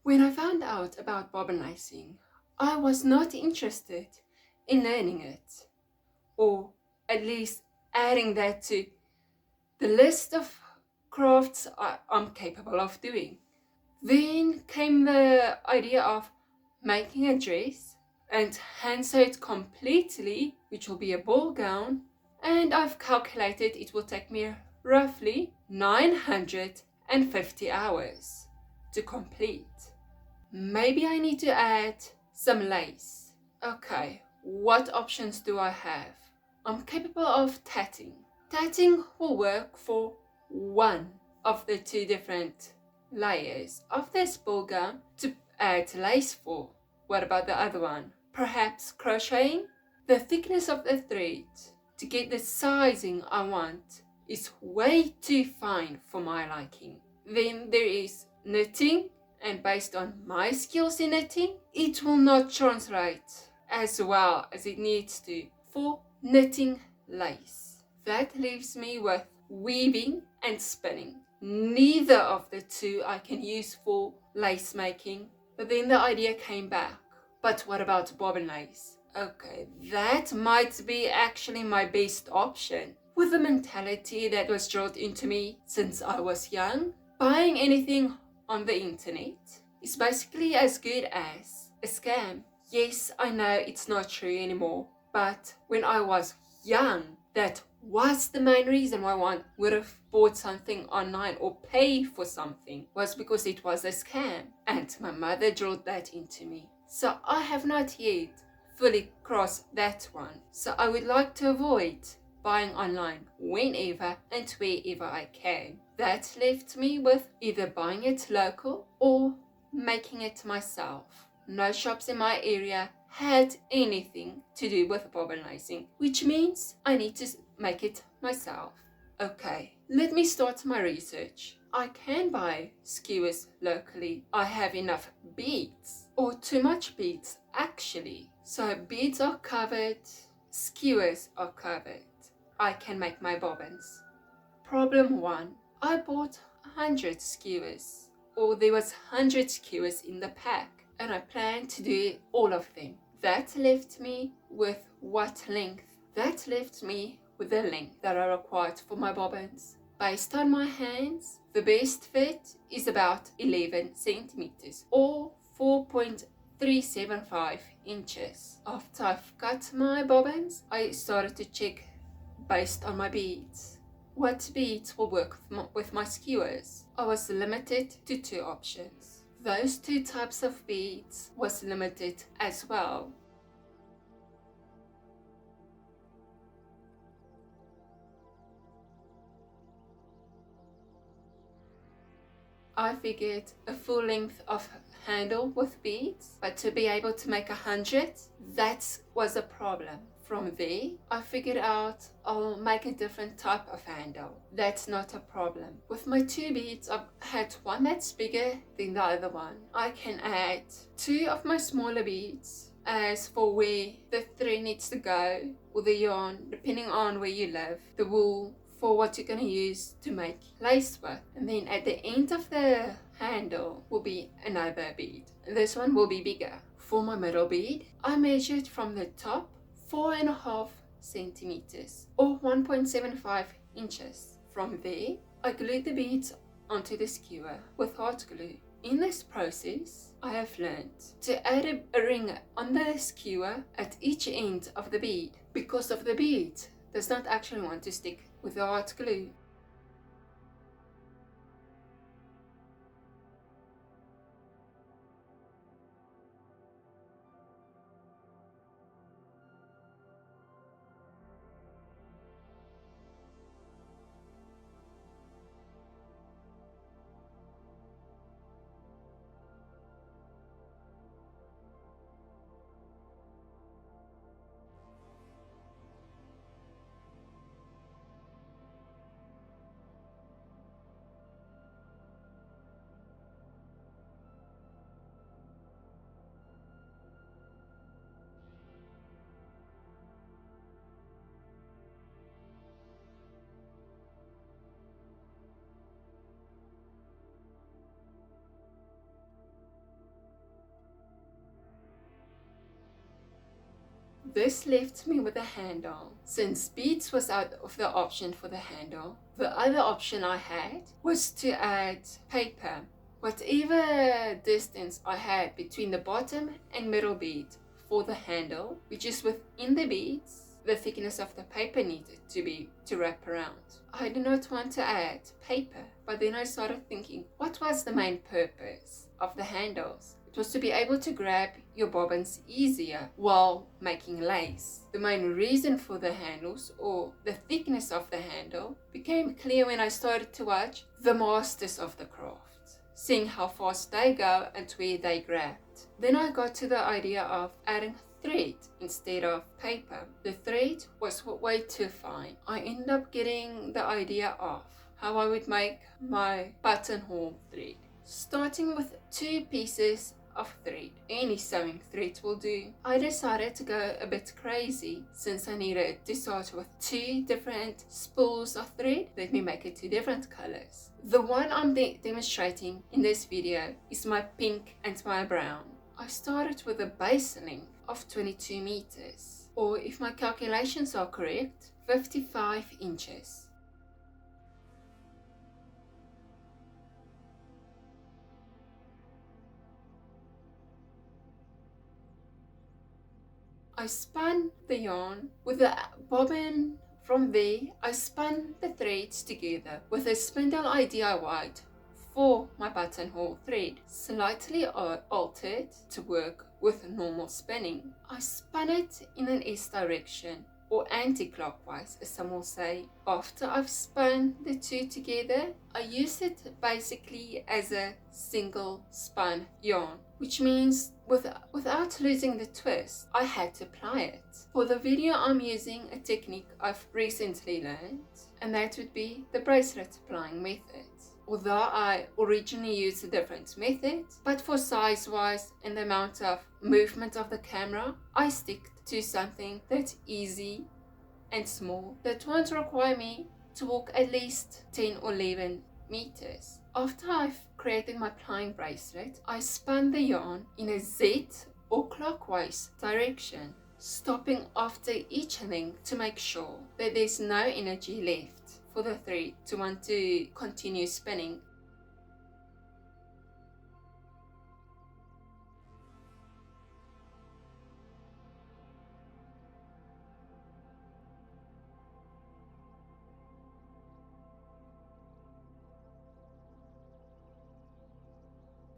When I found out about bobbin lacing, I was not interested in learning it, or at least adding that to the list of crafts I'm capable of doing. Then came the idea of making a dress and hand sew it completely, which will be a ball gown, and I've calculated it will take me roughly 950 hours to complete. Maybe I need to add some lace. Okay, what options do I have? I'm capable of tatting. Tatting will work for one of the two different layers of this ball gown to add lace for. What about the other one? Perhaps crocheting? The thickness of the thread to get the sizing I want is way too fine for my liking. Then there is knitting, and based on my skills in knitting, it will not translate as well as it needs to for knitting lace. That leaves me with weaving and spinning. Neither of the two I can use for lace making, but then the idea came back. But what about bobbin lace? Okay, that might be actually my best option. With the mentality that was drilled into me since I was young, buying anything on the internet is basically as good as a scam. Yes, I know it's not true anymore, but when I was young, that was the main reason why one would have bought something online or pay for something, was because it was a scam, and my mother drilled that into me. So I have not yet fully crossed that one. So I would like to avoid buying online whenever and wherever I can. That left me with either buying it local or making it myself. No shops in my area had anything to do with bobbin lacing, which means I need to make it myself. Okay, let me start my research. I can buy skewers locally. I have enough beads, or too much beads actually. So beads are covered, skewers are covered. I can make my bobbins. Problem 1. I bought 100 skewers, or there was 100 skewers in the pack, and I planned to do all of them. That left me with what length? That left me with the length that I required for my bobbins. Based on my hands, the best fit is about 11 centimeters, or 4.375 inches. After I've cut my bobbins, I started to check based on my beads. What beads will work with my skewers? I was limited to 2 options. Those 2 types of beads was limited as well. I figured a full length of handle with beads, but to be able to make 100, that was a problem. From there, I figured out I'll make a different type of handle. That's not a problem. With my 2 beads, I've had one that's bigger than the other one. I can add 2 of my smaller beads as for where the thread needs to go, or the yarn, depending on where you live, the wool for what you're going to use to make lace with. And then at the end of the handle will be another bead. This one will be bigger. For my middle bead, I measured from the top 4.5 centimeters, or 1.75 inches. From there, I glued the beads onto the skewer with hot glue. In this process, I have learned to add a ring on the skewer at each end of the bead, because of the bead does not actually want to stick with the hot glue. This left me with a handle. Since beads was out of the option for the handle, the other option I had was to add paper. Whatever distance I had between the bottom and middle bead for the handle, which is within the beads, the thickness of the paper needed to be to wrap around. I did not want to add paper, but then I started thinking, what was the main purpose of the handles? It was to be able to grab your bobbins easier while making lace. The main reason for the handles, or the thickness of the handle, became clear when I started to watch the masters of the craft, seeing how fast they go and where they grabbed. Then I got to the idea of adding thread instead of paper. The thread was way too fine. I ended up getting the idea of how I would make my buttonhole thread. Starting with 2 pieces of thread, any sewing thread will do. I decided to go a bit crazy since I needed to start with 2 different spools of thread. Let me make it 2 different colors. The one I'm demonstrating in this video is my pink and my brown. I started with a base length of 22 meters, or if my calculations are correct, 55 inches. I spun the yarn with the bobbin. From there, I spun the threads together with a spindle I DIY'd for my buttonhole thread, slightly altered to work with normal spinning. I spun it in an S direction, or anti-clockwise as some will say. After I've spun the 2 together, I use it basically as a single spun yarn, which means without losing the twist, I had to ply it. For the video, I'm using a technique I've recently learned, and that would be the bracelet plying method. Although I originally used a different method, but for size-wise and the amount of movement of the camera, I stick to something that's easy and small that won't require me to walk at least 10 or 11 meters. After I've created my plying bracelet, I spun the yarn in a Z or clockwise direction, stopping after each length to make sure that there's no energy left for the thread to want to continue spinning.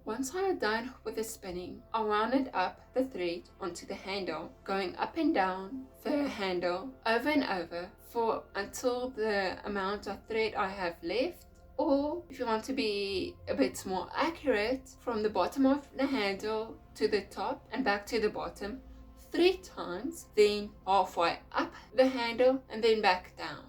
Once I had done with the spinning, I wound up the thread onto the handle, going up and down the handle over and over until the amount of thread I have left, or if you want to be a bit more accurate, from the bottom of the handle to the top and back to the bottom 3 times, then halfway up the handle and then back down.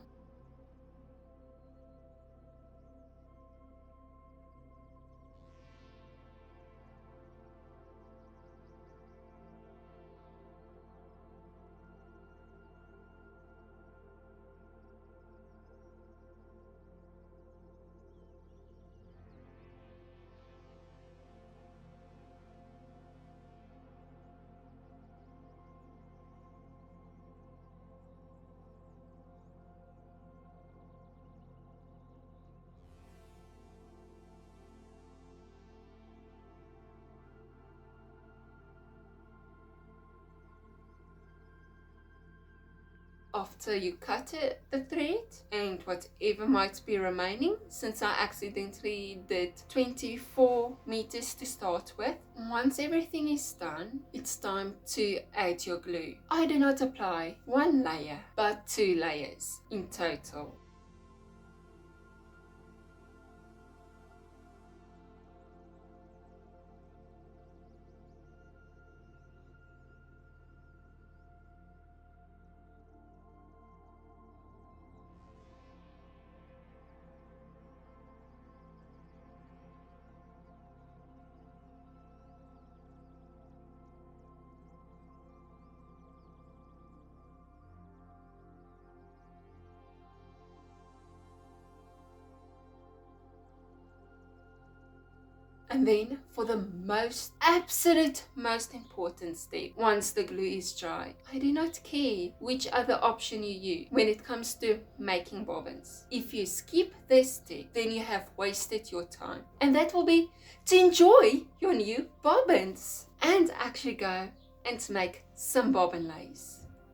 After you cut the thread and whatever might be remaining, since I accidentally did 24 meters to start with, once everything is done, it's time to add your glue. I do not apply 1 layer, but 2 layers in total. And then for the absolute most important step, once the glue is dry, I do not care which other option you use when it comes to making bobbins. If you skip this step, then you have wasted your time. And that will be to enjoy your new bobbins and actually go and make some bobbin lace.